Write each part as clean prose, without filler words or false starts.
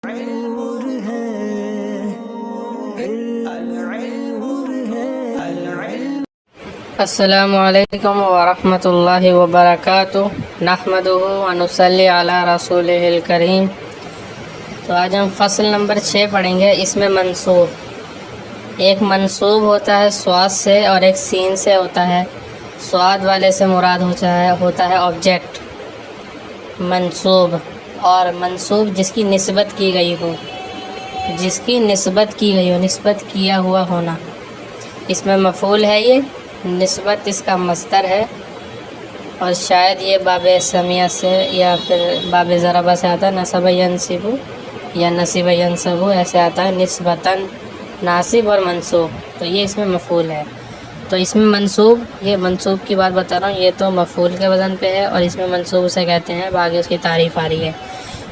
نور ہے السلام علیکم ورحمۃ اللہ وبرکاتہ، نحمدہ ونصلی علی رسولہ الکریم۔ تو آج ہم فصل نمبر 6 پڑھیں گے۔ اس میں منصوب، ایک منصوب ہوتا ہے سواد سے اور ایک سین سے ہوتا ہے۔ سواد والے سے مراد ہوتا ہے آبجیکٹ منصوب، اور منصوب جس کی نسبت کی گئی ہو، نسبت کیا ہوا ہونا۔ اس میں مفعول ہے، یہ نسبت اس کا مصدر ہے، اور شاید یہ باب سمیہ سے یا پھر باب ضربہ سے آتا ہے، نصب ینصب یا نصب ینصب ایسے آتا ہے، نسبتاً ناصب اور منصوب۔ تو یہ اس میں مفعول ہے۔ تو اس میں منصوب، یہ منصوب کی بات بتا رہا ہوں، یہ تو مفعول کے وزن پہ ہے، اور اس میں منصوب اسے کہتے ہیں، باقی اس کی تعریف آ رہی ہے۔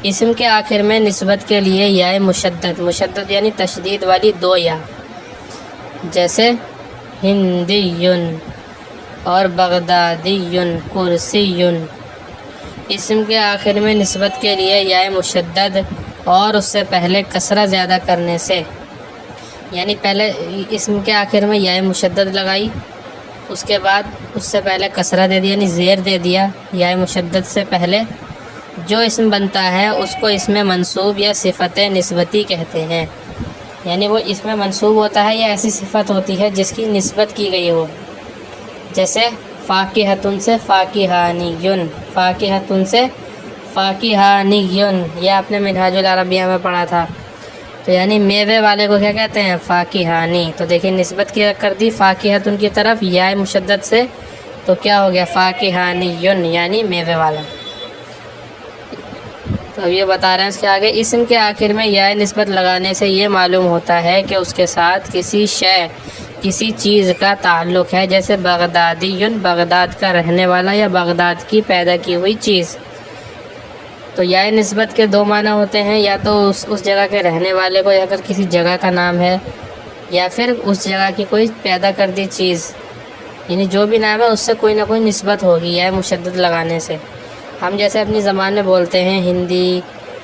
اسم کے آخر میں نسبت کے لیے یا مشدد یعنی تشدید والی 2 یا، جیسے ہندیٌ اور بغدادیٌ، کرسیٌ۔ اسم کے آخر میں نسبت کے لیے یا مشدد اور اس سے پہلے کسرہ زیادہ کرنے سے، یعنی پہلے اسم کے آخر میں یا مشدد لگائی، اس کے بعد اس سے پہلے کسرہ دے دیا یعنی زیر دے دیا یا مشدد سے پہلے، جو اسم بنتا ہے اس کو اسم منصوب یا صفت نسبتی کہتے ہیں۔ یعنی وہ اسم منصوب ہوتا ہے یا ایسی صفت ہوتی ہے جس کی نسبت کی گئی ہو، جیسے فاکہۃ سے فاکہانیٌ، فاکہۃ سے فاکہانیٌ، یہ آپ نے منہاج العربیہ میں پڑھا تھا۔ تو یعنی میوے والے کو کیا کہتے ہیں؟ فاکہانی۔ تو دیکھیں نسبت کیا کر دی فاکہۃ کی طرف یا مشدد سے، تو کیا ہو گیا؟ فاکہانیٌ یعنی میوے والا۔ تو اب یہ بتا رہے ہیں اس کے آگے، اسم کے آخر میں یا نسبت لگانے سے یہ معلوم ہوتا ہے کہ اس کے ساتھ کسی چیز کا تعلق ہے، جیسے بغدادیٌ، بغداد کا رہنے والا یا بغداد کی پیدا کی ہوئی چیز۔ تو یا نسبت کے 2 معنی ہوتے ہیں، یا تو اس جگہ کے رہنے والے کو، یا اگر کسی جگہ کا نام ہے، یا پھر اس جگہ کی کوئی پیدا کردہ چیز، یعنی جو بھی نام ہے اس سے کوئی نہ کوئی نسبت ہوگی یا مشدد لگانے سے۔ ہم جیسے اپنی زبان میں بولتے ہیں ہندی،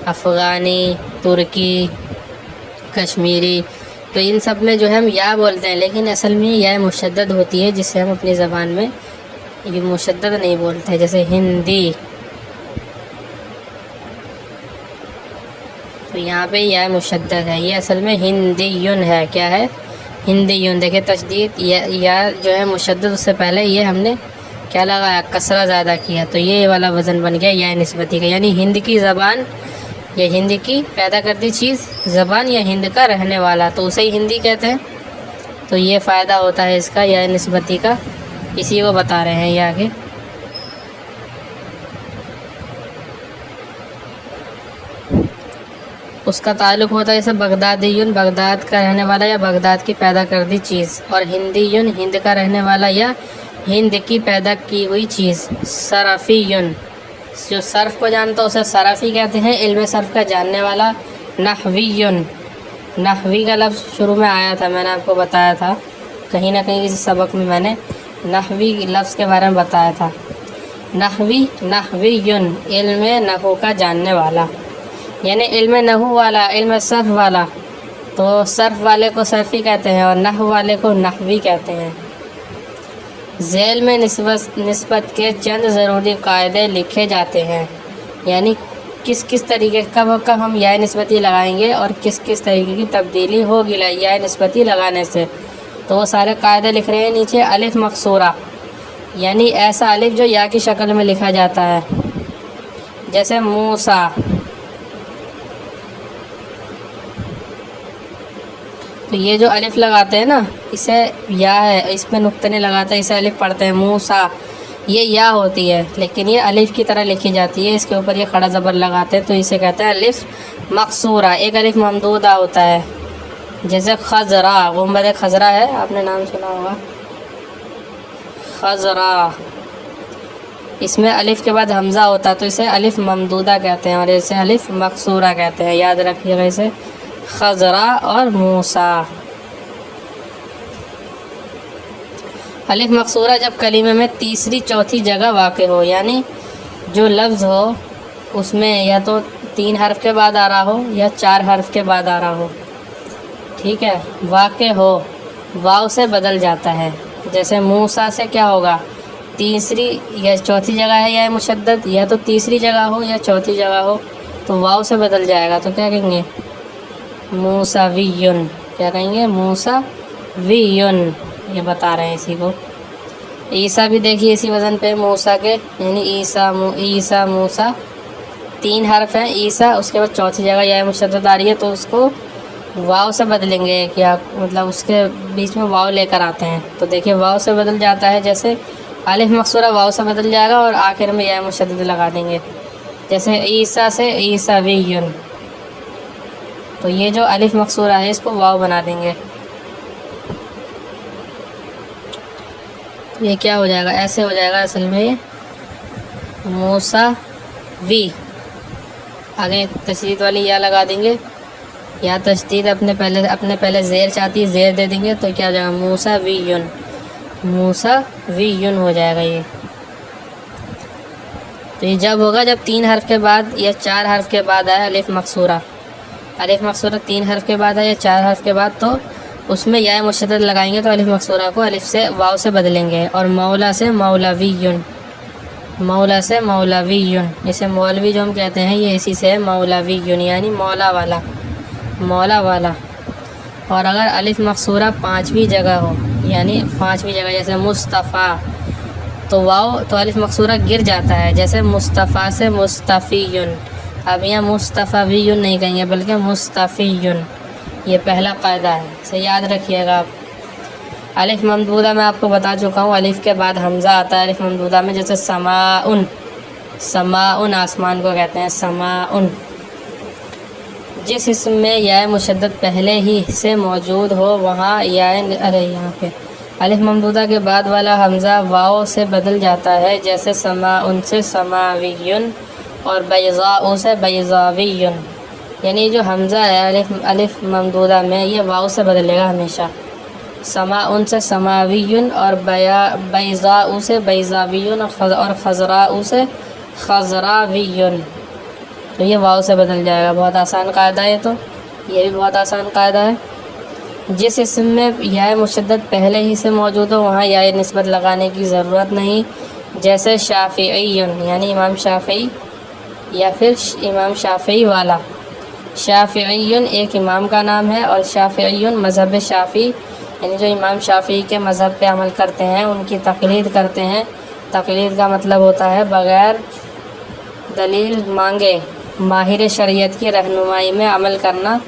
افغانی، ترکی، کشمیری، تو ان سب میں جو ہے ہم یا بولتے ہیں، لیکن اصل میں یا مشدد ہوتی ہے، جس سے ہم اپنی زبان میں یہ مشدد نہیں بولتے، جیسے ہندی، تو یہاں پہ یا مشدد ہے، یہ اصل میں ہندیٌ ہے۔ کیا ہے؟ ہندیٌ۔ دیکھیں تشدید یا جو ہے مشدد، اس سے پہلے یہ ہم نے کیا لگایا؟ کسرہ زیادہ کیا، تو یہ والا وزن بن گیا یا نسبتی کا، یعنی ہند کی زبان یا ہند کی پیدا کردی چیز، زبان یا ہند کا رہنے والا، تو اسے ہی ہندی کہتے ہیں۔ تو یہ فائدہ ہوتا ہے اس کا یا نسبتی کا، اسی کو بتا رہے ہیں یہ آگے۔ اس کا تعلق ہوتا ہے جیسے بغدادیٌ، بغداد کا رہنے والا یا بغداد کی پیدا کردی چیز، اور ہندیٌ، ہند کا رہنے والا یا ہند کی پیدا کی ہوئی چیز۔ صرفیٌ، جو صرف کو جانتا ہے اسے صرفی کہتے ہیں، علم صرف کا جاننے والا۔ نحویٌ، نحوی کا لفظ شروع میں آیا تھا، میں نے آپ کو بتایا تھا کہیں نہ کہیں کسی سبق میں نے نحوی لفظ کے بارے میں بتایا تھا۔ نحویٌ، علم نحو کا جاننے والا، یعنی علم نحو والا، علم صرف والا۔ تو صرف والے کو صرفی کہتے ہیں اور نحو والے کو نحوی کہتے ہیں۔ ذیل میں نسبت کے چند ضروری قاعدے لکھے جاتے ہیں، یعنی کس طریقے کب ہم یا نسبتی لگائیں گے اور کس طریقے کی تبدیلی ہوگی یا نسبتی لگانے سے، تو وہ سارے قاعدے لکھ رہے ہیں نیچے۔ الف مقصورہ، یعنی ایسا الف جو یا کی شکل میں لکھا جاتا ہے، جیسے موسیٰ۔ تو یہ جو الف لگاتے ہیں نا، اسے یا ہے، اس میں نقطے نہیں لگاتے، اسے الف پڑھتے ہیں موسیٰ، یہ یا ہوتی ہے لیکن یہ الف کی طرح لکھی جاتی ہے، اس کے اوپر یہ کھڑا زبر لگاتے ہیں، تو اسے کہتے ہیں الف مقصورہ۔ ایک الف ممدودہ ہوتا ہے، جیسے خضرا، غنبد خضرا ہے، آپ نے نام سنا ہوگا، خضرا، اس میں الف کے بعد حمزہ ہوتا ہے، تو اسے الف ممدودہ کہتے ہیں، اور اسے الف مقصورہ کہتے ہیں، یاد رکھیے گا اسے، خضرا اور موسیٰ۔ الف مقصورہ جب کلمے میں تیسری چوتھی جگہ واقع ہو، یعنی جو لفظ ہو اس میں یا تو 3 حرف کے بعد آ رہا ہو یا 4 حرف کے بعد آ رہا ہو، ٹھیک ہے، واقع ہو واو سے بدل جاتا ہے. جیسے موسیٰ سے کیا ہوگا، تیسری یا چوتھی جگہ ہے یا مشدد، یا تو تیسری جگہ ہو یا چوتھی جگہ ہو تو واو سے بدل جائے گا، تو کیا کہیں گے، موسیٰ، کیا کہیں گے، موسیٰ، یہ بتا رہے ہیں اسی کو. عیسیٰ بھی دیکھیے اسی وزن پہ موسیٰ کے، یعنی عیسیٰ موسیٰ 3 حرف ہیں عیسیٰ، اس کے بعد چوتھی جگہ یا مشدد آ رہی ہے تو اس کو واو سے بدلیں گے، کیا مطلب اس کے بیچ میں واو لے کر آتے ہیں. تو دیکھیے واو سے بدل جاتا ہے، جیسے الف مقصورہ واو سے بدل جائے گا اور آخر میں یا مشدد لگا دیں گے. جیسے عیسیٰ سے عیسوی، تو یہ جو الف مقصورہ ہے اس کو واو بنا دیں گے. یہ کیا ہو جائے گا، ایسے ہو جائے گا اصل میں یہ موسیٰ، آگے تشدید والی یا لگا دیں گے، یا تشدید اپنے پہلے زیر چاہتی ہے زیر دے دیں گے تو کیا ہو جائے گا، موسیٰ ہو جائے گا. یہ تو یہ جب ہوگا جب 3 حرف کے بعد یا 4 حرف کے بعد آئے الف مقصورہ 3 حرف کے بعد ہے یا 4 حرف کے بعد، تو اس میں یا مشدد لگائیں گے تو الف مقصورہ کو الف سے واو سے بدلیں گے. اور مولا سے مولوی، اسے مولوی جو ہم کہتے ہیں یہ اسی سے ہے، مولوی یعنی مولا والا. اور اگر الف مقصورہ 5ویں جگہ ہو، یعنی 5ویں جگہ جیسے مصطفیٰ، تو واو تو الف مقصورہ گر جاتا ہے، جیسے مصطفیٰ سے مصطفی. اب یہاں مصطفی نہیں کہیں گے بلکہ مصطفی. یہ پہلا قاعدہ ہے، اسے یاد رکھیے گا آپ. الف ممدودہ میں آپ کو بتا چکا ہوں، الف کے بعد حمزہ آتا ہے الف ممدودہ میں، جیسے سماء آسمان کو کہتے ہیں سماء. جس اسم میں یا مشدد پہلے ہی سے موجود ہو وہاں یہاں پہ الف ممدودہ کے بعد والا حمزہ واو سے بدل جاتا ہے، جیسے سماء سے سماوی اور بیضاء سے بیضاوی. یعنی جو حمزہ ہے الف ممدودہ میں یہ واو سے بدلے گا ہمیشہ. سماء سے سماوی اور بیضاء سے بیضاوی اور خضراء سے خضراوی، تو یہ واو سے بدل جائے گا. بہت آسان قاعدہ ہے، تو یہ بھی بہت آسان قاعدہ ہے. جس اسم میں یا مشدد پہلے ہی سے موجود ہو وہاں یا نسبت لگانے کی ضرورت نہیں، جیسے شافعی یعنی امام شافعی یا پھر امام شافعی والا. شافعی ایک امام کا نام ہے، اور شافعی مذہب شافعی یعنی جو امام شافعی کے مذہب پہ عمل کرتے ہیں ان کی تقلید کرتے ہیں. تقلید کا مطلب ہوتا ہے بغیر دلیل مانگے ماہر شریعت کی رہنمائی میں عمل کرنا.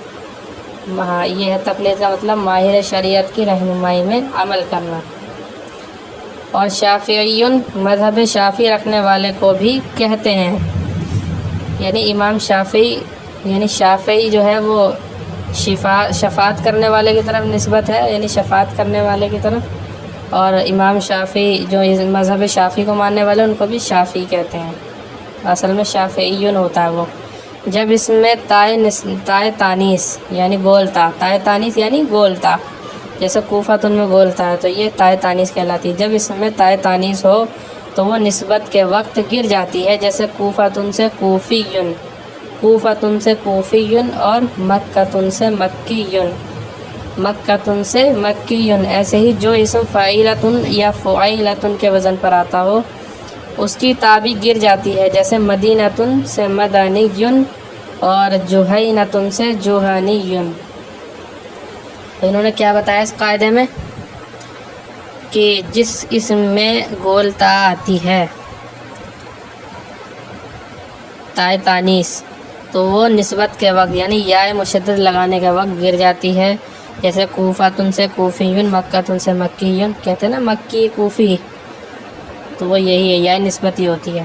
یہ ہے تقلید کا مطلب، ماہر شریعت کی رہنمائی میں عمل کرنا. اور شافعی مذہب شافعی رکھنے والے کو بھی کہتے ہیں، یعنی امام شافعی یعنی شافعی جو ہے وہ شفاعت کرنے والے کی طرف نسبت ہے، یعنی شفاعت کرنے والے کی طرف. اور امام شافعی جو مذہب شافعی کو ماننے والے ان کو بھی شافعی کہتے ہیں، اصل میں شافعی ہوتا ہے وہ. جب اس میں تائے تانیث یعنی گولتا، تائے تانیث یعنی گولتا، جیسے کوفۃ میں گولتا ہے تو یہ تائے تانیث کہلاتی ہے. جب اس میں تائے تانیث ہو تو وہ نسبت کے وقت گر جاتی ہے، جیسے کوفۃ سے کوفی، اور مکۃ سے مکی. ایسے ہی جو اسم فاعلۃ یا فعیلۃ کے وزن پر آتا ہو اس کی تابع گر جاتی ہے، جیسے مدینۃ سے مدنی اور جوہینۃ سے جوہانی. انہوں نے کیا بتایا اس قاعدے میں کہ جس اسم میں گولتا آتی ہے تائے تانیث تو وہ نسبت کے وقت یعنی یا مشدد لگانے کے وقت گر جاتی ہے، جیسے کوفۃ سے کوفی، مکۃ سے مکی. کہتے ہیں نا مکی کوفی، تو وہ یہی ہے، یا نسبت ہی ہوتی ہے.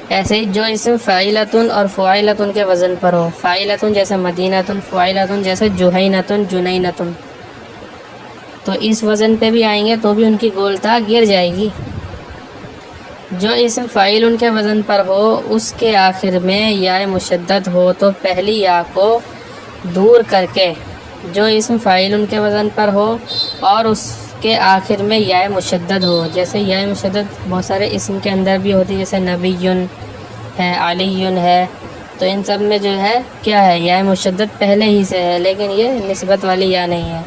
ایسے ہی جو اسم فاعلۃ اور فاعلۃ کے وزن پر ہو، فاعلۃ جیسے مدینۃ، فاعلۃ جیسے جوہینۃ جنینۃ، تو اس وزن پہ بھی آئیں گے تو بھی ان کی گولتا گر جائے گی. جو اسم فاعل ان کے وزن پر ہو اس کے آخر میں یا مشدد ہو تو پہلی یا کو دور کر کے، جو اسم فاعل ان کے وزن پر ہو اور اس کے آخر میں یا مشدد ہو، جیسے یا مشدد بہت سارے اسم کے اندر بھی ہوتی ہے، جیسے نبی ہے، علی ہے، تو ان سب میں جو ہے کیا ہے، یا مشدد پہلے ہی سے ہے، لیکن یہ نسبت والی یا نہیں ہے،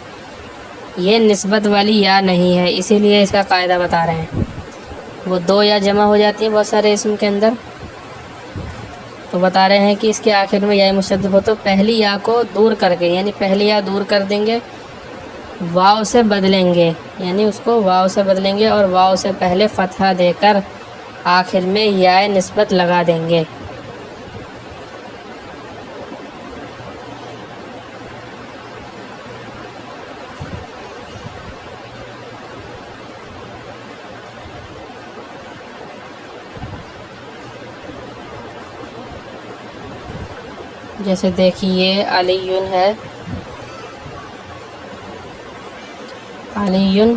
یہ نسبت والی یا نہیں ہے، اسی لیے اس کا قاعدہ بتا رہے ہیں۔ وہ دو یا جمع ہو جاتی ہیں بہت سارے اسم کے اندر، تو بتا رہے ہیں کہ اس کے آخر میں یا مشدد ہو تو پہلی یا کو دور کر کے، یعنی پہلی یا دور کر دیں گے، واو سے بدلیں گے، یعنی اس کو واو سے بدلیں گے اور واو سے پہلے فتحہ دے کر آخر میں یا نسبت لگا دیں گے۔ جیسے دیکھیے علیٌ ہے، علیٌ،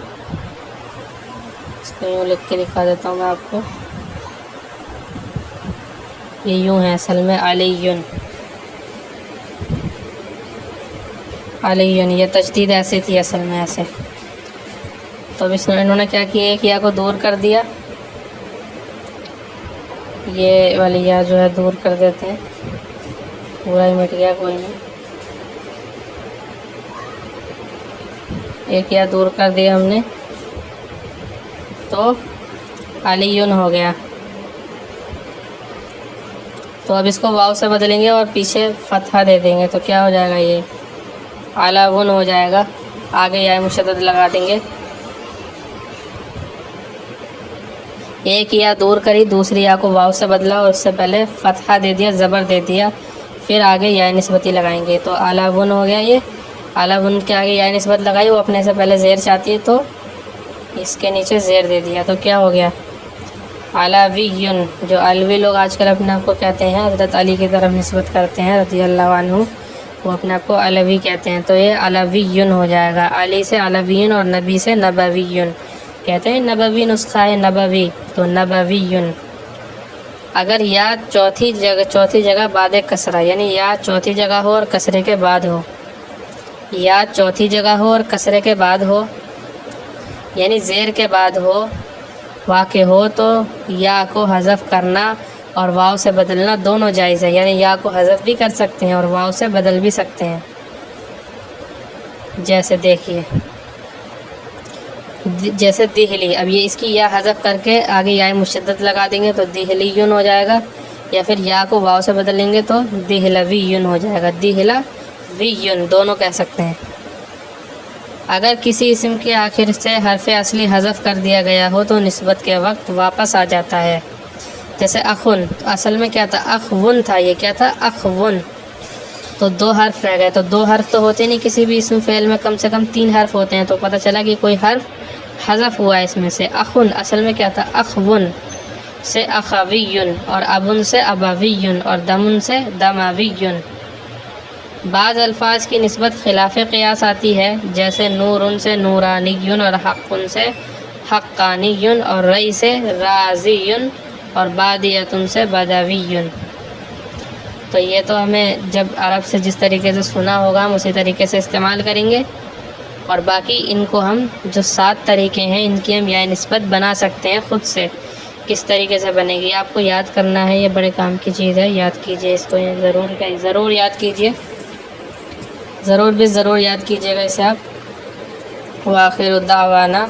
اس کو یوں لکھ کے دکھا دیتا ہوں میں آپ کو، یہ یوں ہے اصل میں علیٌ، علیٌ، یہ تشدید ایسے تھی اصل میں ایسے، تو اب اس میں انہوں نے کیا کیا، ایک یا کو دور کر دیا، یہ والی یا جو ہے دور کر دیتے ہیں، پورا ہی مٹ گیا، کوئی نہیں، ایک یا دور کر دیا ہم نے تو علیٌ ہو گیا۔ تو اب اس کو واو سے بدلیں گے اور پیچھے فتحہ دے دیں گے تو کیا ہو جائے گا، یہ علیٌ ہو جائے گا، آگے یا مشدد لگا دیں گے، ایک یا دور کری، دوسری یا کو واو سے بدلا اور اس سے پہلے فتحہ دے دیا، زبر دے دیا، پھر آگے یا نسبتی لگائیں گے تو علیٌ ہو گیا۔ یہ علیٌ کے آگے یا نسبت لگائی، وہ اپنے سے پہلے زیر چاہتی ہے تو اس کے نیچے زیر دے دیا تو کیا ہو گیا، علیوی، جو علوی لوگ آج کل اپنے آپ کو کہتے ہیں، حضرت علی کی طرف نسبت کرتے ہیں رضی اللہ عنہ، وہ اپنے آپ کو علوی کہتے ہیں، تو یہ علوی ہو جائے گا، علی سے علوی اور نبی سے نبوی کہتے ہیں، نبوی نسخہ ہے نبوی، تو نبوی۔ اگر یا چوتھی جگہ بعد کسرہ، یعنی یا چوتھی جگہ ہو اور کسرے کے بعد ہو، یا چوتھی جگہ ہو اور کسرے کے بعد ہو، یعنی زیر کے بعد ہو، واقع ہو، تو یا کو حذف کرنا اور واو سے بدلنا دونوں جائز ہے، یعنی یا کو حذف بھی کر سکتے ہیں اور واو سے بدل بھی سکتے ہیں۔ جیسے دیکھیے، جیسے دہلی، اب یہ اس کی یا حذف کر کے آگے یا مشدد لگا دیں گے تو دہلیٌ ہو جائے گا، یا پھر یا کو واو سے بدل لیں گے تو دہلویٌ ہو جائے گا، دہلویٌ دونوں کہہ سکتے ہیں۔ اگر کسی اسم کے آخر سے حرف اصلی حذف کر دیا گیا ہو تو نسبت کے وقت واپس آ جاتا ہے، جیسے اخن، تو اصل میں کیا تھا، اخون تھا، یہ کیا تھا، اخون، تو دو حرف رہ گئے، تو دو حرف تو ہوتے نہیں کسی بھی اسم فعل میں، کم سے کم 3 حرف ہوتے ہیں، تو پتہ چلا کہ کوئی حرف حذف ہوا ہے اس میں سے۔ اخن اصل میں کیا تھا، اخون سے اخویٌ، اور ابن سے ابویٌ، اور دمن سے دمویٌ۔ بعض الفاظ کی نسبت خلاف قیاس آتی ہے، جیسے نورٌ سے نورانیٌ، اور حقٌ سے حقانیٌ، اور رئی سے رازیٌ، اور بادیۃ سے بدویٌ۔ تو یہ تو ہمیں جب عرب سے جس طریقے سے سنا ہوگا ہم اسی طریقے سے استعمال کریں گے، اور باقی ان کو ہم جو 7 طریقے ہیں ان کی ہم یا نسبت بنا سکتے ہیں خود سے، کس طریقے سے بنے گی آپ کو یاد کرنا ہے، یہ بڑے کام کی چیز ہے، یاد کیجئے اس کو، ضرور یاد کیجئے، ضرور یاد کیجئے گا اسے آپ۔ وآخر دعوانا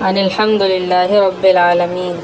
ان الحمد للہ رب العالمین۔